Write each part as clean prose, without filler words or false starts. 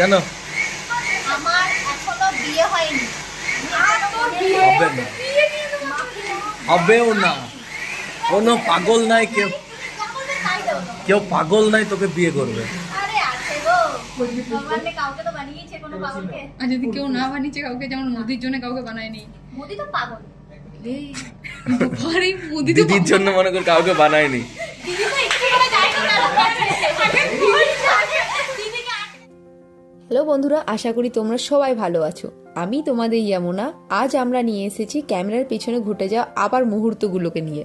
কেন? আমার এখনো বিয়ে হয়নি। হবে না, হবেও না। কোনো পাগল নাই, কেউ পাগল নাই তোকে বিয়ে করবে। আরে আছে গো, ভগবান নে কাউকে তো বানিয়েছে, কোনো পাগলকে। আর যদি কেউ না বানিয়েছে কাউকে, যেমন মোদির জন্য কাউকে বানায়নি। মোদি তো পাগল। আরে মোদি তো দিদির জন্য মনে কর কাউকে বানায়নি। দিদি তো একটু করে যায় না, তারা দিদিকে। হ্যালো বন্ধুরা, আশা করি তোমরা সবাই ভালো আছো। আমি তোমাদের ইয়ামুনা। আজ আমরা নিয়ে এসেছি ক্যামেরার পেছনে ঘটে যাওয়া আবার মুহূর্তগুলোকে নিয়ে।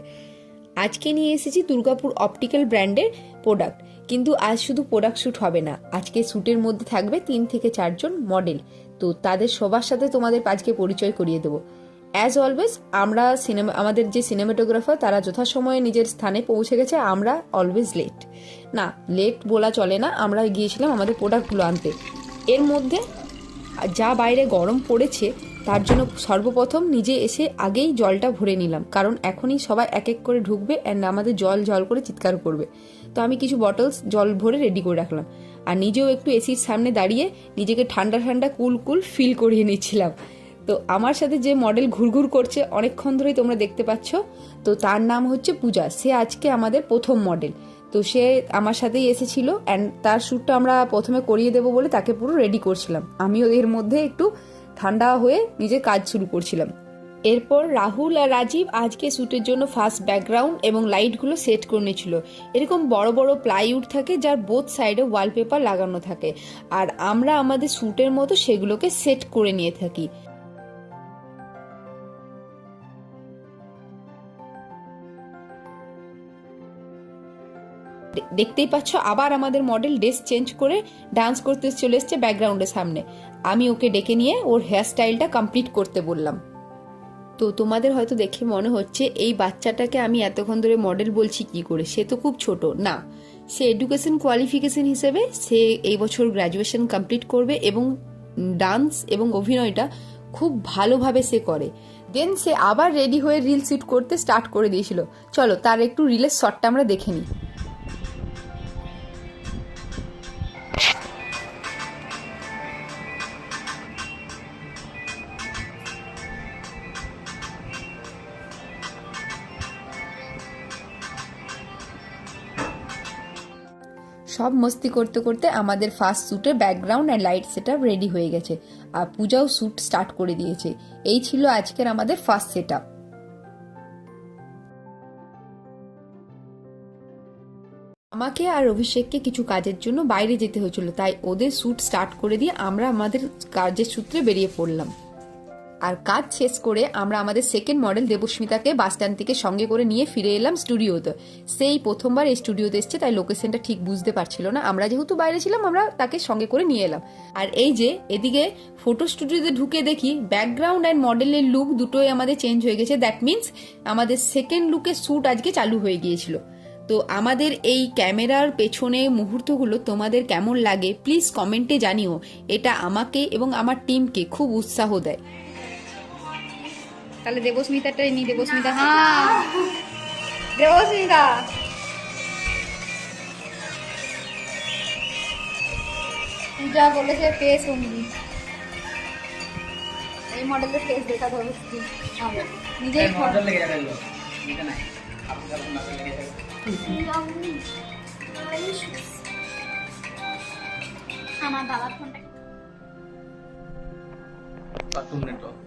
আজকে নিয়ে এসেছি দুর্গাপুর অপটিক্যাল ব্র্যান্ডের প্রোডাক্ট। কিন্তু আজ শুধু প্রোডাক্ট শ্যুট হবে না, আজকে শ্যুটের মধ্যে থাকবে 3 থেকে 4 জন মডেল। তো তাদের সবার সাথে তোমাদের আজকে পরিচয় করিয়ে দেবো। অ্যাজ অলওয়েজ আমরা আমাদের যে সিনেমাটোগ্রাফার তারা যথাসময়ে নিজের স্থানে পৌঁছে গেছে, আমরা অলওয়েজ লেট। না, লেট বলা চলে না, আমরা গিয়েছিলাম আমাদের প্রোডাক্টগুলো আনতে। এর মধ্যে যা বাইরে গরম পড়েছে তার জন্য সর্বপ্রথম নিজে এসে আগেই জলটা ভরে নিলাম, কারণ এখনই সবাই এক এক করে ঢুকবে অ্যান্ড আমাদের জল জল করে চিৎকার করবে। তো আমি কিছু বটলস জল ভরে রেডি করে রাখলাম, আর নিজেও একটু এসির সামনে দাঁড়িয়ে নিজেকে ঠান্ডা ঠান্ডা কুল কুল ফিল করিয়ে নিচ্ছিলাম। তো আমার সাথে যে মডেল ঘুরঘুর করছে অনেকক্ষণ ধরেই তোমরা দেখতে পাচ্ছ, তো তার নাম হচ্ছে পূজা। সে আজকে আমাদের প্রথম মডেল। তো সে আমার সাথেই এসেছিল অ্যান্ড তার শ্যুটটা আমরা প্রথমে করিয়ে দেবো বলে তাকে পুরো রেডি করছিলাম। আমিও এর মধ্যে একটু ঠান্ডা হয়ে নিজের কাজ শুরু করছিলাম। এরপর রাহুল আর রাজীব আজকে শ্যুটের জন্য ফার্স্ট ব্যাকগ্রাউন্ড এবং লাইটগুলো সেট করে নিয়েছিল। এরকম বড় বড় প্লাইউড থাকে যার বোথ সাইডে ওয়ালপেপার লাগানো থাকে, আর আমরা আমাদের শ্যুটের মতো সেগুলোকে সেট করে নিয়ে থাকি। দেখতেই পাচ্ছ আবার আমাদের মডেল ড্রেস চেঞ্জ করে ডান্স করতে চলে এসছে ব্যাকগ্রাউন্ডের সামনে। আমি ওকে ডেকে নিয়ে ওর হেয়ার স্টাইলটা কমপ্লিট করতে বললাম। তো তোমাদের হয়তো দেখে মনে হচ্ছে এই বাচ্চাটাকে আমি এতক্ষণ ধরে মডেল বলছি কি করে, সে তো খুব ছোট। না, সে এডুকেশন কোয়ালিফিকেশন হিসেবে সে এই বছর গ্র্যাজুয়েশন কমপ্লিট করবে এবং ডান্স এবং অভিনয়টা খুব ভালোভাবে সে করে। দেন সে আবার রেডি হয়ে রিল শ্যুট করতে স্টার্ট করে দিয়েছিল। চলো তার একটু রিলের শটটা আমরা দেখে নিই। সব মস্তি করতে করতে আমাদের ফার্স্ট শ্যুটের background and light setup ready হয়ে গেছে, আর পূজাও শ্যুট স্টার্ট করে দিয়েছে। এই ছিল আজকের আমাদের ফার্স্ট সেটআপ। আমাকে আর অভিষেককে কিছু কাজের জন্য বাইরে যেতে হয়েছিল, তাই ওদের শ্যুট স্টার্ট করে দিয়ে আমরা আমাদের কাজের সূত্রে বেরিয়ে পড়লাম। আর কাজ শেষ করে আমরা আমাদের সেকেন্ড মডেল দেবস্মিতাকে বাস স্ট্যান্ড থেকে সঙ্গে করে নিয়ে ফিরে এলাম স্টুডিওতে। সেই প্রথমবার এই স্টুডিওতে এসছে, তাই লোকেশনটা ঠিক বুঝতে পারছিল না। আমরা যেহেতু বাইরে ছিলাম, আমরা তাকে সঙ্গে করে নিয়ে এলাম। আর এই যে এদিকে ফটো স্টুডিওতে ঢুকে দেখি ব্যাকগ্রাউন্ড অ্যান্ড মডেলের লুক দুটোই আমাদের চেঞ্জ হয়ে গেছে। দ্যাট মিনস আমাদের সেকেন্ড লুকের শ্যুট আজকে চালু হয়ে গিয়েছিল। তো আমাদের এই ক্যামেরার পেছনে মুহূর্তগুলো তোমাদের কেমন লাগে প্লিজ কমেন্টে জানিও। এটা আমাকে এবং আমার টিমকে খুব উৎসাহ দেয়। তাহলে দেবস্মিতাটাই নি। দেবস্মিতা, হ্যাঁ দেবস্মিতা, পূজা বলেছে ফেস অনলি। এই মডেলের ফেস দেখা ধরে নিজেই মডেল লেগে যাবে, এটা নাই আপনি যখন মডেল লেগে যাবে। আমার বাবার ফোনটা কার্টুন নেটওয়ার্ক।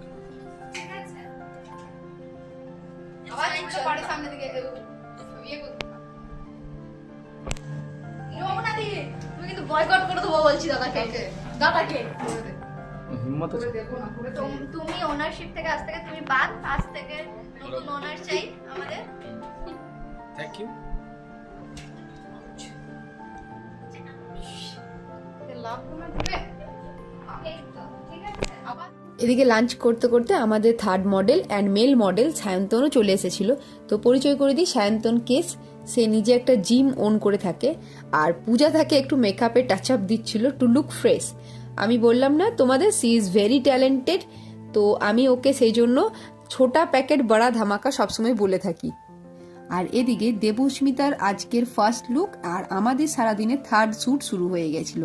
আবার একটা পাড়ে সামনে দিকে ইয়ে করতে না দিয়ে তুমি কিন্তু বয়কট করে দেবো বলছি দাদাকে। দাদাকে হিম্মত আছে। তুমি ওনারশিপ থেকে আজ থেকে তুমি বাদ, আজ থেকে নতুন ওনার চাই আমাদের। Thank you. লাভ না দিবে। এই তো ঠিক আছে। আবার এদিকে লাঞ্চ করতে করতে আমাদের third model and male model সায়ন্তনও চলে এসেছিল। তো পরিচয় করে দিই, সায়ন্তন কেস। সে নিজে একটা জিম ওন করে থাকে, আর পূজা তাকে একটু মেকআপের টাচ আপ দিচ্ছিল টু লুক ফ্রেশ। আমি বললাম না তোমাদের, সি ইজ ভেরি ট্যালেন্টেড। তো আমি ওকে সেই জন্য ছোটা প্যাকেট বড়া ধামাকা সবসময় বলে থাকি। আর এদিকে দেবস্মিতার আজকের ফার্স্ট লুক আর আমাদের সারাদিনের থার্ড শ্যুট শুরু হয়ে গেছিল।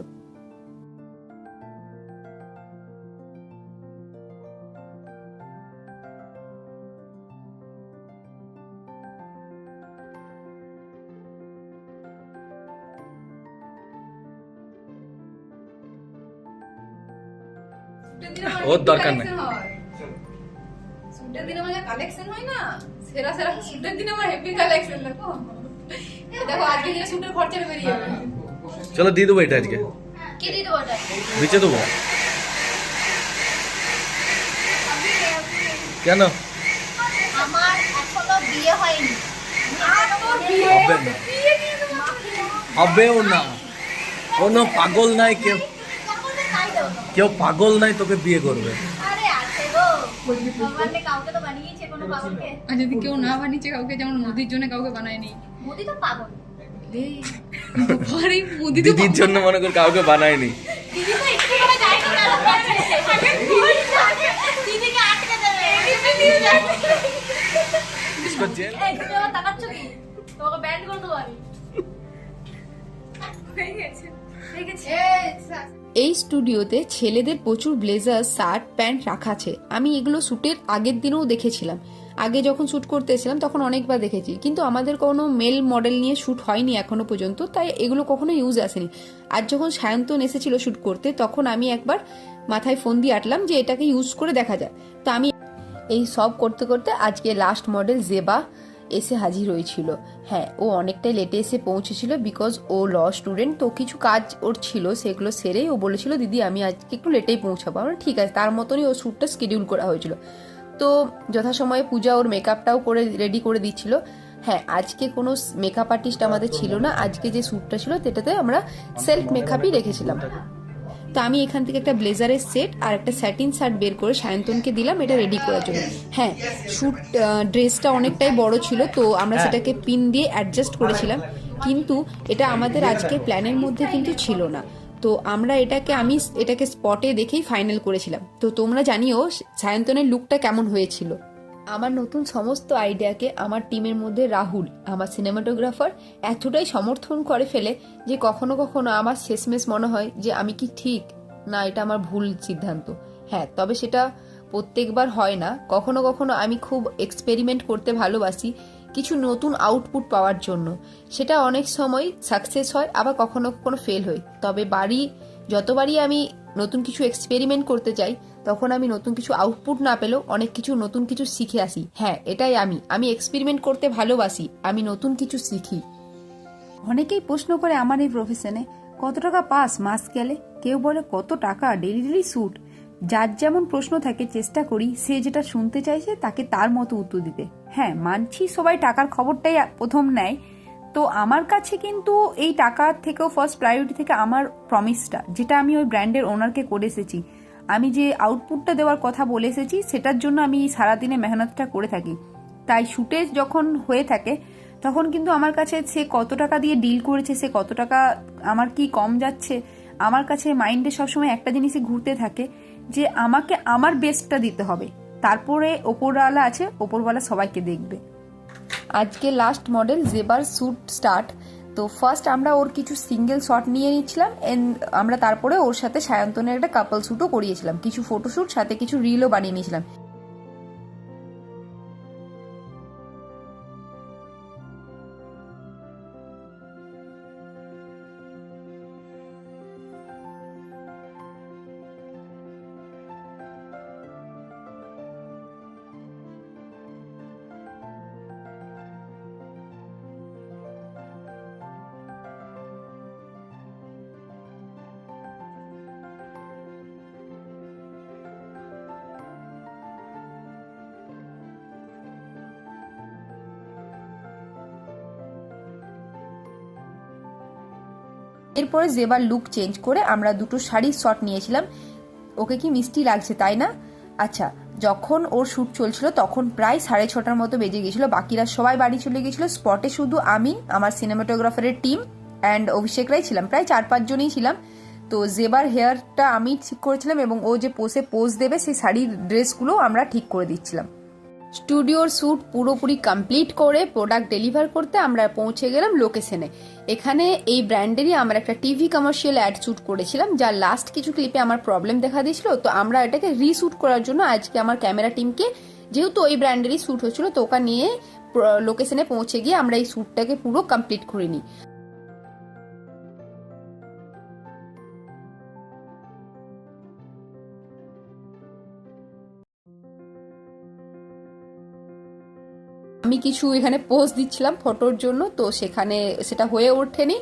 শুটের দিনে আমার ওর দরকার নাই। collection হয়। শুটের দিনে আমার কালেকশন হয় না, সেরা সেরা শুটের দিনে আমার হেভি কালেকশন। দেখো দেখো আজকে যে শুটের খরচাটা বেরিয়ে যাবে। চলো দিয়ে দেবো এটা আজকে, কি দিয়ে দেবো ওটা? বেচে দেবো। কেন আমার এখনো বিয়ে হয়নি। হবে না, হবেও না, কোনো পাগল নাই, কেউ কেউ পাগল নাই তোকে বিয়ে করবে। আরে আছে গো, ভগবান কাউকে তো বানিয়েছে, কোনো পাগলকে। আর যদি কেউ না বানিয়েছে কাউকে, যেমন মোদির জন্য কাউকে বানায়নি। মোদি তো পাগল। আরে মোদি তো দিদির জন্য মনে কর কাউকে বানায়নি। দিদি তো একটু করে যায় না, দিদিকে আটকে দেবে। इसको जेल এই তুমি আবার তাকাচ্ছ কি? তোমাকে ব্যান্ড করে দেবো আমি। হয়ে গেছে, হয়ে গেছে। এই স্টুডিওতে ছেলেদের প্রচুর ব্লেজার, শার্ট, প্যান্ট রাখা আছে। আমি এগুলো শ্যুটের আগের দিনেও দেখেছিলাম। আগে যখন শ্যুট করতে এসেছিলাম তখন অনেকবার দেখেছি, কিন্তু আমাদের কোনো মেল মডেল নিয়ে শ্যুট হয়নি এখনো পর্যন্ত, তাই এগুলো কখনো ইউজ আসেনি। আর যখন সায়ন্তন এসেছিল শ্যুট করতে, তখন আমি একবার মাথায় ফোন দিয়ে আটলাম যে এটাকে ইউজ করে দেখা যায়। তো আমি এই সব করতে করতে আজকে লাস্ট মডেল জেবা এসে হাজির হয়েছিল। হ্যাঁ, ও অনেকটাই লেটে এসে পৌঁছেছিল, বিকজ ও ল স্টুডেন্ট, তো কিছু কাজ ওর ছিল, সেগুলো সেরেই ও বলেছিল দিদি আমি আজকে একটু লেটেই পৌঁছাবো। আমরা ঠিক আছে, তার মতনই ও শ্যুটটা শিডিউল করা হয়েছিল। তো যথাসময়ে পূজা ওর মেকআপটাও করে রেডি করে দিচ্ছিল। হ্যাঁ, আজকে কোনো মেকআপ আর্টিস্ট আমাদের ছিল না। আজকে যে শ্যুটটা ছিল সেটাতে আমরা সেলফ মেকআপই রেখেছিলাম। তো আমি এখান থেকে একটা ব্লেজারের সেট আর একটা স্যাটিন শার্ট বের করে সায়ন্তনকে দিলাম এটা রেডি করার জন্য। হ্যাঁ, শ্যুট ড্রেসটা অনেকটাই বড় ছিল, তো আমরা সেটাকে পিন দিয়ে অ্যাডজাস্ট করেছিলাম, কিন্তু এটা আমাদের আজকের প্ল্যানের মধ্যে কিন্তু ছিল না। তো আমি এটাকে স্পটে দেখেই ফাইনাল করেছিলাম। তো তোমরা জানিও সায়ন্তনের লুকটা কেমন হয়েছিল। আমার নতুন সমস্ত আইডিয়াকে আমার টিমের মধ্যে রাহুল, আমার সিনেমাটোগ্রাফার, এতটাই সমর্থন করে ফেলে যে কখনো কখনো আমার শেষমেশ মনে হয় যে আমি কি ঠিক না, এটা আমার ভুল সিদ্ধান্ত। হ্যাঁ, তবে সেটা প্রত্যেকবার হয় না, কখনো কখনো আমি খুব এক্সপেরিমেন্ট করতে ভালোবাসি কিছু নতুন আউটপুট পাওয়ার জন্য। সেটা অনেক সময় সাকসেস হয়, আবার কখনো কখনো ফেল হয়। তবে যতবারই আমি নতুন কিছু এক্সপেরিমেন্ট করতে চাই, তখন আমি নতুন কিছু আউটপুট না পেলেও অনেক কিছু নতুন কিছু শিখে আসি। হ্যাঁ, এটাই আমি এক্সপেরিমেন্ট করতে ভালোবাসি, আমি নতুন কিছু শিখি। অনেকেই প্রশ্ন করে আমার এই প্রফেশনে কত টাকা পাস মাস গেলে, কেউ বলে কত টাকা ডেলি ডেলি শ্যুট। যার যেমন প্রশ্ন থাকে চেষ্টা করি সে যেটা শুনতে চাইছে তাকে তার মতো উত্তর দিতে। হ্যাঁ, মানছি সবাই টাকার খবরটাই প্রথম নেয়, তো আমার কাছে কিন্তু এই টাকার থেকেও ফার্স্ট প্রায়োরিটি থেকে আমার প্রমিসটা, যেটা আমি ওই ব্র্যান্ডের ওনারকে করে এসেছি, আমি যে আউটপুটটা দেওয়ার কথা বলে এসেছি সেটার জন্য আমি সারাদিনে মেহনতটা করে থাকি। তাই শুটে যখন হয়ে থাকে তখন কিন্তু আমার কাছে সে কত টাকা দিয়ে ডিল করেছে, সে কত টাকা আমার কি কম যাচ্ছে, আমার কাছে মাইন্ডে সবসময় একটা জিনিসই ঘুরতে থাকে যে আমাকে আমার বেস্টটা দিতে হবে, তারপরে ওপরওয়ালা আছে, ওপরওয়ালা সবাইকে দেখবে। আজকে লাস্ট মডেল জেবার শ্যুট স্টার্ট। তো ফার্স্ট আমরা ওর কিছু সিঙ্গেল শট নিয়ে নিচ্ছিলাম, আমরা তারপরে ওর সাথে সায়ন্তনের একটা কাপল শ্যুটও করিয়েছিলাম, কিছু ফটোশ্যুট, সাথে কিছু রিলও বানিয়ে নিয়েছিলাম। এরপরে জেবার লুক চেঞ্জ করে আমরা দুটো শাড়ির শট নিয়েছিলাম। ওকে কি মিষ্টি লাগছে তাই না? আচ্ছা, যখন ওর শ্যুট চলছিল তখন প্রায় 6:30টার মতো বেজে গেছিল, বাকিরা সবাই বাড়ি চলে গেছিল। স্পটে শুধু আমি, আমার সিনেমাটোগ্রাফারের টিম অ্যান্ড অভিষেক রাই ছিলাম, প্রায় 4-5 জনই ছিলাম। তো জেবার হেয়ারটা আমি ঠিক করেছিলাম এবং ও যে পোজ দেবে সেই শাড়ির ড্রেসগুলো আমরা ঠিক করে দিচ্ছিলাম। স্টুডিওর শ্যুট পুরোপুরি কমপ্লিট করে প্রোডাক্ট ডেলিভার করতে আমরা পৌঁছে গেলাম লোকেশনে। এখানে এই ব্র্যান্ডেরই আমরা একটা টিভি কমার্শিয়াল অ্যাড শ্যুট করেছিলাম, যার লাস্ট কিছু ক্লিপে আমার প্রবলেম দেখা দিয়েছিল। তো আমরা এটাকে রিশ্যুট করার জন্য আজকে আমার ক্যামেরা টিমকে, যেহেতু ওই ব্র্যান্ডেরই শ্যুট হয়েছিল, তো ওখানে নিয়ে লোকেশনে পৌঁছে গিয়ে আমরা এই শ্যুটটাকে পুরো কমপ্লিট করে নিই। আমি কিছু এখানে পোস্ট দিচ্ছিলাম ফটোর জন্য, তো সেখানে সেটা হয়ে ওঠেনি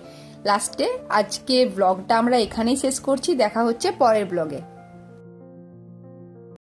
লাস্টে। আজকে ব্লগটা আমরা এখানেই শেষ করছি, দেখা হচ্ছে পরের ব্লগে।